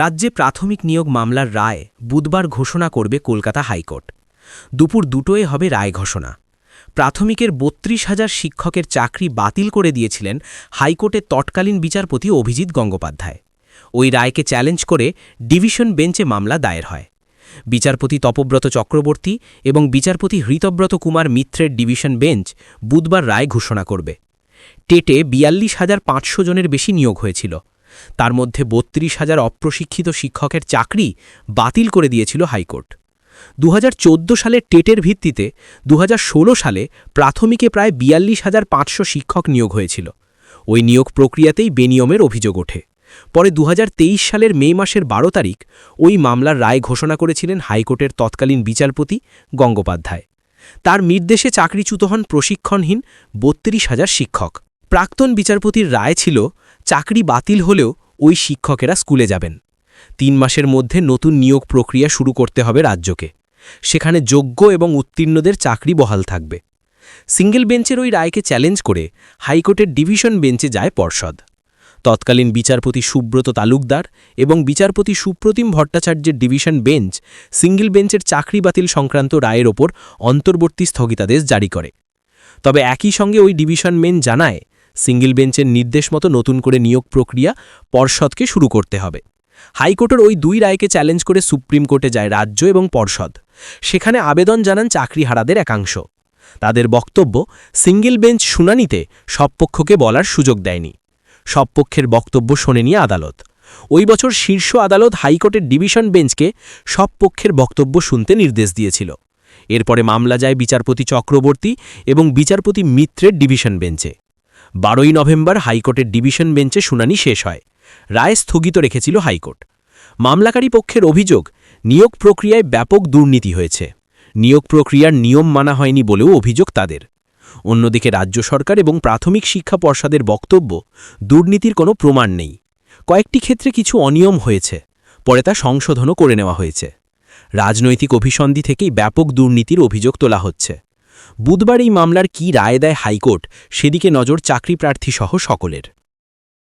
রাজ্যে প্রাথমিক নিয়োগ মামলার রায় বুধবার ঘোষণা করবে কলকাতা হাইকোর্ট। দুপুর 2টোয় হবে রায় ঘোষণা। প্রাথমিকের ৩২,০০০ শিক্ষকের চাকরি বাতিল করে দিয়েছিলেন হাইকোর্টের তৎকালীন বিচারপতি অভিজিৎ গঙ্গোপাধ্যায়। ওই রায়কে চ্যালেঞ্জ করে ডিভিশন বেঞ্চে মামলা দায়ের হয়। বিচারপতি তপব্রত চক্রবর্তী এবং বিচারপতি হৃতব্রত কুমার মিত্রের ডিভিশন বেঞ্চ বুধবার রায় ঘোষণা করবে। টেটে ৪২,৫০০ জনের বেশি নিয়োগ হয়েছিল। তার মধ্যে ৩২,০০০ অপ্রশিক্ষিত শিক্ষকের চাকরি বাতিল করে দিয়েছিল হাইকোর্ট। ২০১৪ সালে টেটের ভিত্তিতে ২০১৬ সালে প্রাথমিকে প্রায় ৪২,৫০০ শিক্ষক নিয়োগ হয়েছিল। ওই নিয়োগ প্রক্রিয়াতেই বেনিয়মের অভিযোগ ওঠে। পরে ২০২৩ সালের মে মাসের ১২ তারিখ ওই মামলার রায় ঘোষণা করেছিলেন হাইকোর্টের তৎকালীন বিচারপতি গঙ্গোপাধ্যায়। তার নির্দেশে চাকরিচ্যুত হন প্রশিক্ষণহীন ৩২,০০০ শিক্ষক। প্রাক্তন বিচারপতির রায় ছিল চাকরি বাতিল হলেও ওই শিক্ষকেরা স্কুলে যাবেন। ৩ মাসের মধ্যে নতুন নিয়োগ প্রক্রিয়া শুরু করতে হবে রাজ্যকে। সেখানে যোগ্য এবং উত্তীর্ণদের চাকরি বহাল থাকবে। সিঙ্গেল বেঞ্চের ওই রায়কে চ্যালেঞ্জ করে হাইকোর্টের ডিভিশন বেঞ্চে যায় পর্ষদ। তৎকালীন বিচারপতি সুব্রত তালুকদার এবং বিচারপতি সুপ্রতিম ভট্টাচার্যের ডিভিশন বেঞ্চ সিঙ্গেল বেঞ্চের চাকরি বাতিল সংক্রান্ত রায়ের ওপর অন্তর্বর্তী স্থগিতাদেশ জারি করে। তবে একই সঙ্গে ওই ডিভিশন বেঞ্চ জানায়, সিঙ্গেল বেঞ্চের নির্দেশ মতো নতুন করে নিয়োগ প্রক্রিয়া পর্ষদকে শুরু করতে হবে। হাইকোর্টের ওই 2 রায়কে চ্যালেঞ্জ করে সুপ্রিম কোর্টে যায় রাজ্য এবং পর্ষদ। সেখানে আবেদন জানান চাকরিহারাদের একাংশ। তাদের বক্তব্য, সিঙ্গেল বেঞ্চ শুনানিতে সব পক্ষকে বলার সুযোগ দেয়নি। সব পক্ষের বক্তব্য শোনেনি আদালত। ওই বছর শীর্ষ আদালত হাইকোর্টের ডিভিশন বেঞ্চকে সব পক্ষের বক্তব্য শুনতে নির্দেশ দিয়েছিল। এরপরে মামলা যায় বিচারপতি চক্রবর্তী এবং বিচারপতি মিত্রের ডিভিশন বেঞ্চে। 12ই নভেম্বর হাইকোর্টের ডিভিশন বেঞ্চে শুনানি শেষ হয়। রায় স্থগিত রেখেছিল হাইকোর্ট। মামলাকারী পক্ষের অভিযোগ, নিয়োগ প্রক্রিয়ায় ব্যাপক দুর্নীতি হয়েছে। নিয়োগ প্রক্রিয়ার নিয়ম মানা হয়নি বলেও অভিযোগ তাদের। অন্যদিকে রাজ্য সরকার এবং প্রাথমিক শিক্ষা পর্ষদের বক্তব্য, দুর্নীতির কোনো প্রমাণ নেই। কয়েকটি ক্ষেত্রে কিছু অনিয়ম হয়েছে, পরে তা সংশোধনও করে নেওয়া হয়েছে। রাজনৈতিক অভিসন্ধি থেকেই ব্যাপক দুর্নীতির অভিযোগ তোলা হচ্ছে। বুধবার এই মামলার কী রায় দেয় হাইকোর্ট, সেদিকে নজর চাকরিপ্রার্থীসহ সকলের।